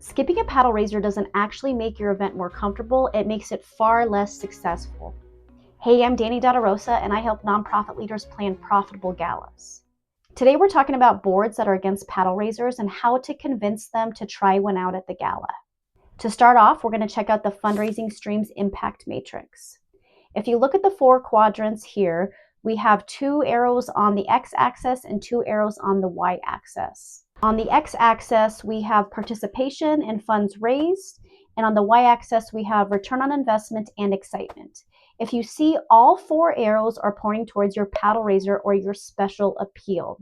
Skipping a paddle raiser doesn't actually make your event more comfortable, it makes it far less successful. Hey, I'm Danny Dadarosa, and I help nonprofit leaders plan profitable galas. Today we're talking about boards that are against paddle raisers and how to convince them to try one out at the gala. To start off, we're going to check out the Fundraising Streams Impact Matrix. If you look at the 4 quadrants here, we have 2 arrows on the x-axis and 2 arrows on the y-axis. On the x-axis, we have participation and funds raised, and on the y-axis, we have return on investment and excitement. If you see, all 4 arrows are pointing towards your paddle raiser or your special appeal.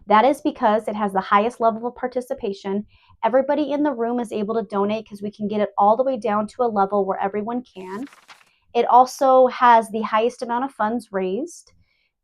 That is because it has the highest level of participation. Everybody in the room is able to donate because we can get it all the way down to a level where everyone can. It also has the highest amount of funds raised,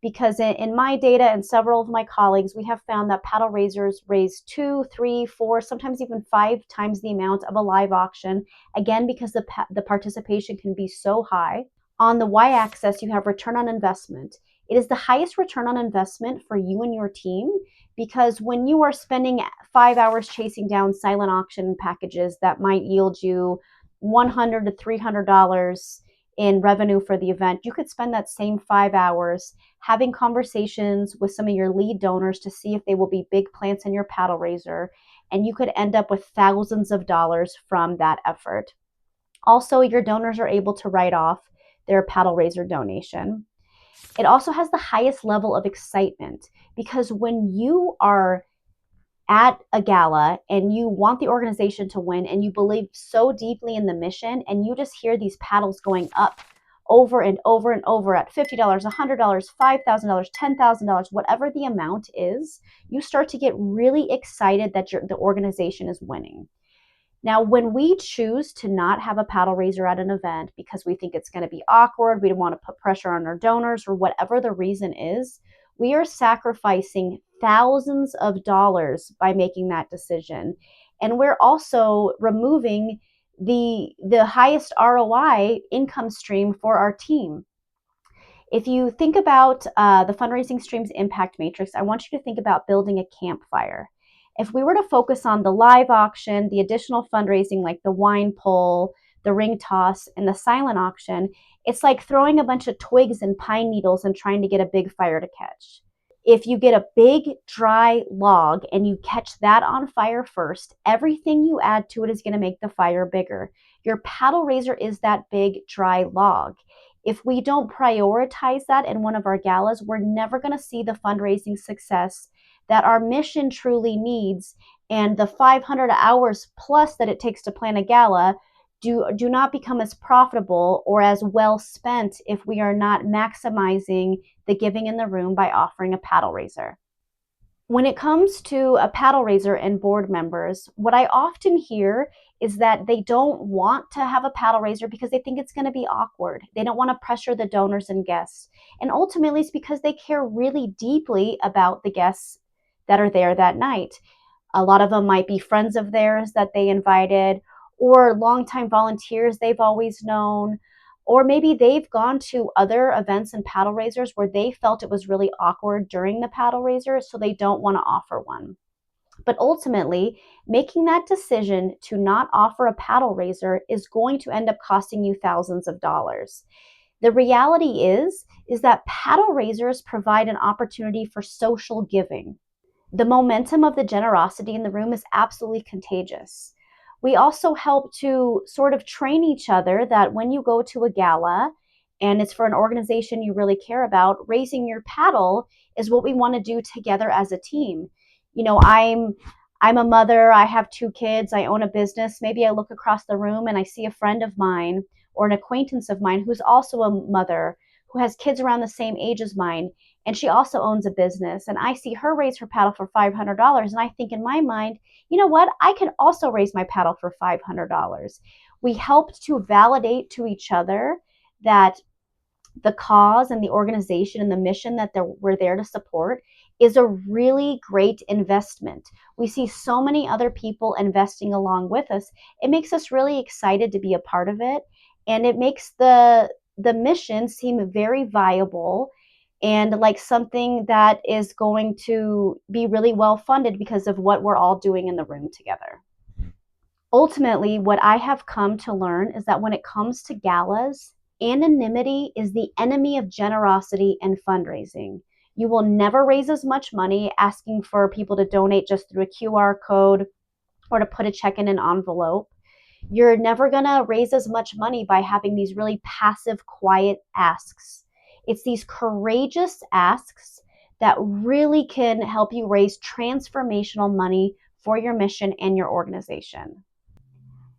because in my data and several of my colleagues, we have found that paddle raisers raise 2, 3, 4, sometimes even 5 times the amount of a live auction, again, because the participation can be so high. On the y-axis, you have return on investment. It is the highest return on investment for you and your team, because when you are spending 5 hours chasing down silent auction packages that might yield you $100 to $300 in revenue for the event, you could spend that same 5 hours having conversations with some of your lead donors to see if they will be big plants in your paddle raiser, and you could end up with thousands of dollars from that effort. Also, your donors are able to write off their paddle raiser donation. It also has the highest level of excitement, because when you are at a gala and you want the organization to win and you believe so deeply in the mission, and you just hear these paddles going up over and over and over at $50, $100, $5,000, $10,000, whatever the amount is, you start to get really excited that the organization is winning. Now, when we choose to not have a paddle raiser at an event because we think it's going to be awkward, we don't want to put pressure on our donors, or whatever the reason is, we are sacrificing thousands of dollars by making that decision. And we're also removing the highest ROI income stream for our team. If you think about the Fundraising Streams Impact Matrix, I want you to think about building a campfire. If we were to focus on the live auction, the additional fundraising like the wine pull, the ring toss, and the silent auction, it's like throwing a bunch of twigs and pine needles and trying to get a big fire to catch. If you get a big dry log and you catch that on fire first, everything you add to it is going to make the fire bigger. Your paddle raiser is that big dry log. If we don't prioritize that in one of our galas, we're never going to see the fundraising success that our mission truly needs, and the 500 hours plus that it takes to plan a gala do not become as profitable or as well spent if we are not maximizing the giving in the room by offering a paddle raiser. When it comes to a paddle raiser and board members, what I often hear is that they don't want to have a paddle raiser because they think it's going to be awkward. They don't want to pressure the donors and guests. And ultimately, it's because they care really deeply about the guests that are there that night. A lot of them might be friends of theirs that they invited, or longtime volunteers they've always known, or maybe they've gone to other events and paddle raisers where they felt it was really awkward during the paddle raiser, so they don't want to offer one. But ultimately, making that decision to not offer a paddle raiser is going to end up costing you thousands of dollars. The reality is that paddle raisers provide an opportunity for social giving. The momentum of the generosity in the room is absolutely contagious. We also help to sort of train each other that when you go to a gala and it's for an organization you really care about, raising your paddle is what we want to do together as a team. You know, I'm a mother, I have 2 kids, I own a business. Maybe I look across the room and I see a friend of mine or an acquaintance of mine who's also a mother, who has kids around the same age as mine, and she also owns a business. And I see her raise her paddle for $500, and I think in my mind, you know what? I can also raise my paddle for $500. We helped to validate to each other that the cause and the organization and the mission that we're there to support is a really great investment. We see so many other people investing along with us. It makes us really excited to be a part of it, and it makes the mission seem very viable and like something that is going to be really well funded because of what we're all doing in the room together. Ultimately, what I have come to learn is that when it comes to galas, anonymity is the enemy of generosity and fundraising. You will never raise as much money asking for people to donate just through a QR code or to put a check in an envelope. You're never going to raise as much money by having these really passive, quiet asks. It's these courageous asks that really can help you raise transformational money for your mission and your organization.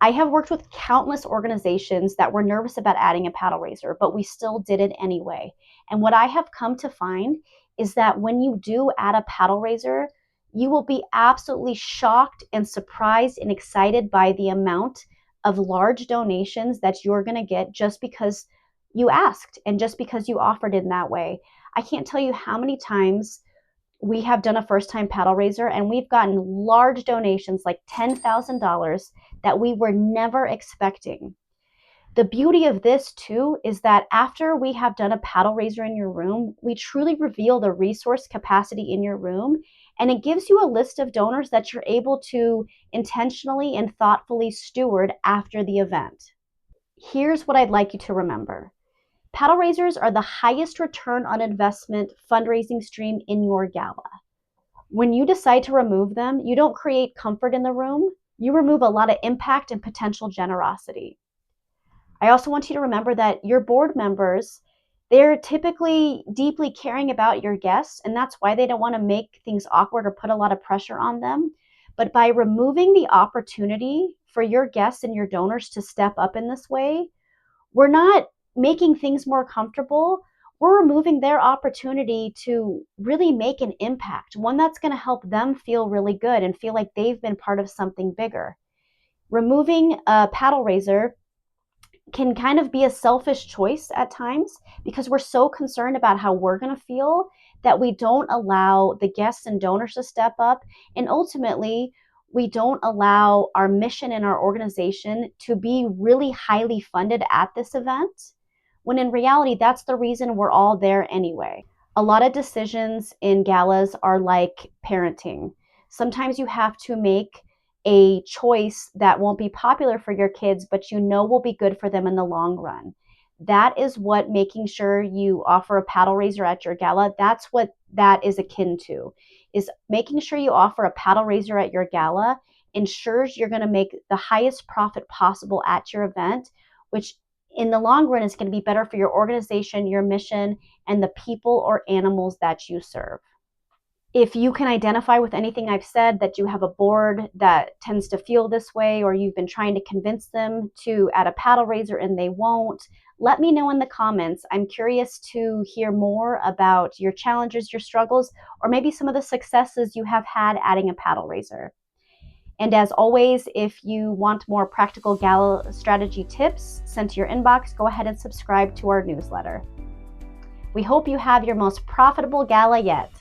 I have worked with countless organizations that were nervous about adding a paddle raiser, but we still did it anyway. And what I have come to find is that when you do add a paddle raiser, you will be absolutely shocked and surprised and excited by the amount of large donations that you're going to get just because you asked and just because you offered it in that way. I can't tell you how many times we have done a first time paddle raiser and we've gotten large donations like $10,000 that we were never expecting. The beauty of this too is that after we have done a paddle raiser in your room, we truly reveal the resource capacity in your room, and it gives you a list of donors that you're able to intentionally and thoughtfully steward after the event. Here's what I'd like you to remember. Paddle raisers are the highest return on investment fundraising stream in your gala. When you decide to remove them, you don't create comfort in the room, you remove a lot of impact and potential generosity. I also want you to remember that your board members, they're typically deeply caring about your guests, and that's why they don't want to make things awkward or put a lot of pressure on them. But by removing the opportunity for your guests and your donors to step up in this way, we're not making things more comfortable. We're removing their opportunity to really make an impact, one that's going to help them feel really good and feel like they've been part of something bigger. Removing a paddle raiser can kind of be a selfish choice at times because we're so concerned about how we're going to feel that we don't allow the guests and donors to step up. And ultimately, we don't allow our mission and our organization to be really highly funded at this event, when in reality, that's the reason we're all there anyway. A lot of decisions in galas are like parenting. Sometimes you have to make a choice that won't be popular for your kids, but you know will be good for them in the long run. That is what making sure you offer a paddle raiser at your gala, that's what that is akin to, is making sure you offer a paddle raiser at your gala ensures you're going to make the highest profit possible at your event, which in the long run is going to be better for your organization, your mission, and the people or animals that you serve. If you can identify with anything I've said, that you have a board that tends to feel this way, or you've been trying to convince them to add a paddle raiser and they won't, let me know in the comments. I'm curious to hear more about your challenges, your struggles, or maybe some of the successes you have had adding a paddle raiser. And as always, if you want more practical gala strategy tips sent to your inbox, go ahead and subscribe to our newsletter. We hope you have your most profitable gala yet.